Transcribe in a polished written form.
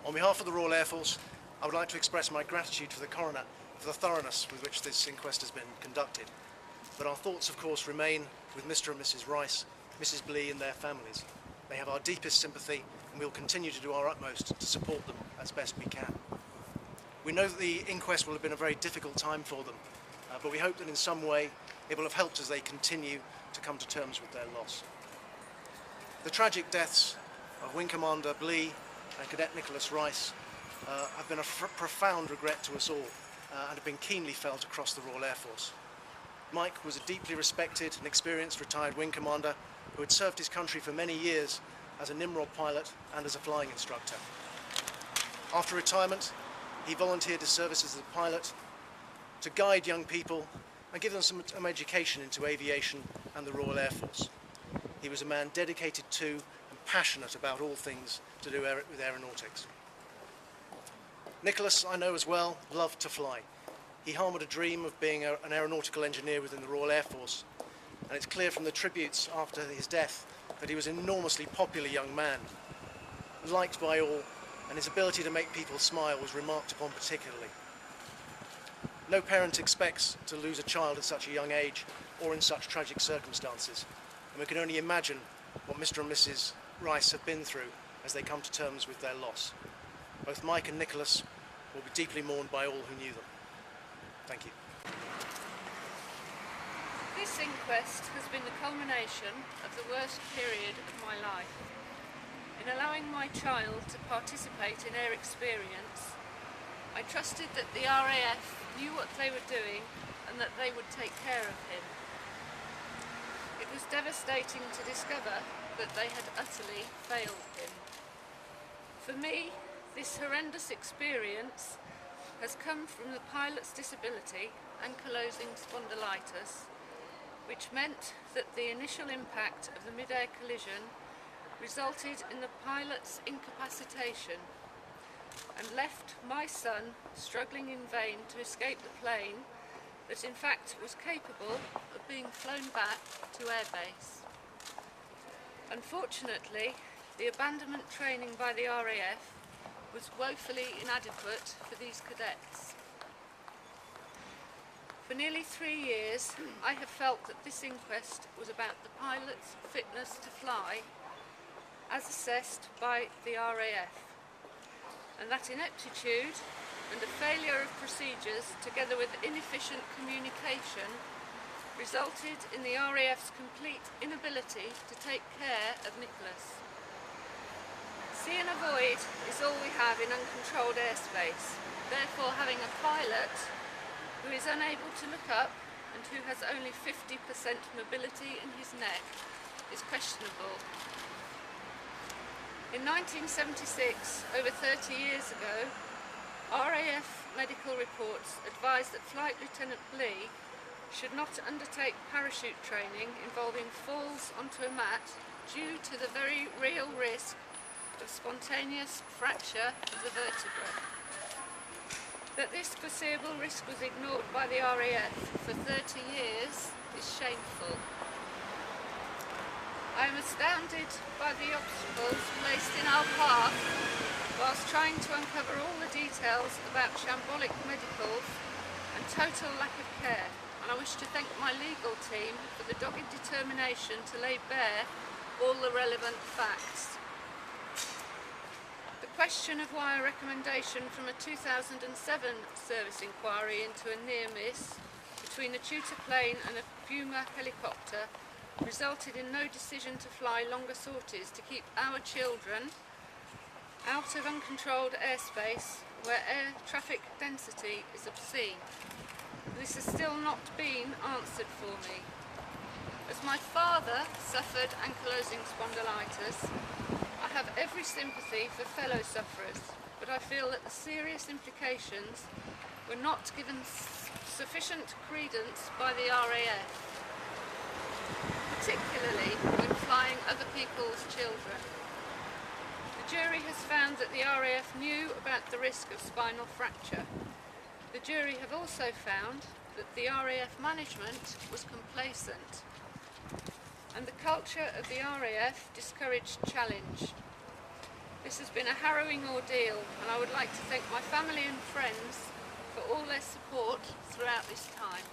On behalf of the Royal Air Force, I would like to express my gratitude to the coroner for the thoroughness with which this inquest has been conducted. But our thoughts, of course, remain with Mr. and Mrs. Rice, Mrs. Blee and their families. They have our deepest sympathy, and we will continue to do our utmost to support them as best we can. We know that the inquest will have been a very difficult time for them, but we hope that in some way it will have helped as they continue to come to terms with their loss. The tragic deaths of Wing Commander Blee and Cadet Nicholas Rice have been a profound regret to us all and have been keenly felt across the Royal Air Force. Mike was a deeply respected and experienced retired wing commander who had served his country for many years as a Nimrod pilot and as a flying instructor. After retirement, he volunteered his services as a pilot to guide young people and give them some education into aviation and the Royal Air Force. He was a man dedicated to and passionate about all things to do with aeronautics. Nicholas, I know as well, loved to fly. He harboured a dream of being an aeronautical engineer within the Royal Air Force, and it's clear from the tributes after his death that he was an enormously popular young man, liked by all, and his ability to make people smile was remarked upon particularly. No parent expects to lose a child at such a young age or in such tragic circumstances, and we can only imagine what Mr. and Mrs. Rice have been through as they come to terms with their loss. Both Mike and Nicholas will be deeply mourned by all who knew them. Thank you. This inquest has been the culmination of the worst period of my life. In allowing my child to participate in air experience, I trusted that the RAF knew what they were doing and that they would take care of him. It was devastating to discover that they had utterly failed him. For me, this horrendous experience has come from the pilot's disability, ankylosing spondylitis, which meant that the initial impact of the mid-air collision resulted in the pilot's incapacitation and left my son struggling in vain to escape the plane that in fact was capable of being flown back to airbase. Unfortunately, the abandonment training by the RAF was woefully inadequate for these cadets. For nearly 3 years, I have felt that this inquest was about the pilot's fitness to fly as assessed by the RAF, and that ineptitude and a failure of procedures together with inefficient communication resulted in the RAF's complete inability to take care of Nicholas. See and avoid is all we have in uncontrolled airspace. Therefore, having a pilot who is unable to look up and who has only 50% mobility in his neck is questionable. In 1976, over 30 years ago, RAF medical reports advised that Flight Lieutenant Blee should not undertake parachute training involving falls onto a mat due to the very real risk of spontaneous fracture of the vertebra. That this foreseeable risk was ignored by the RAF for 30 years is shameful. I am astounded by the obstacles placed in our path whilst trying to uncover all the details about shambolic medicals and total lack of care, and I wish to thank my legal team for the dogged determination to lay bare all the relevant facts. The question of why a recommendation from a 2007 service inquiry into a near miss between a Tutor plane and a Puma helicopter resulted in no decision to fly longer sorties to keep our children out of uncontrolled airspace where air traffic density is obscene. This has still not been answered for me. As my father suffered ankylosing spondylitis, I have every sympathy for fellow sufferers, but I feel that the serious implications were not given sufficient credence by the RAF, particularly when flying other people's children. The jury has found that the RAF knew about the risk of spinal fracture. The jury have also found that the RAF management was complacent, and the culture of the RAF discouraged challenge. This has been a harrowing ordeal, and I would like to thank my family and friends for all their support throughout this time.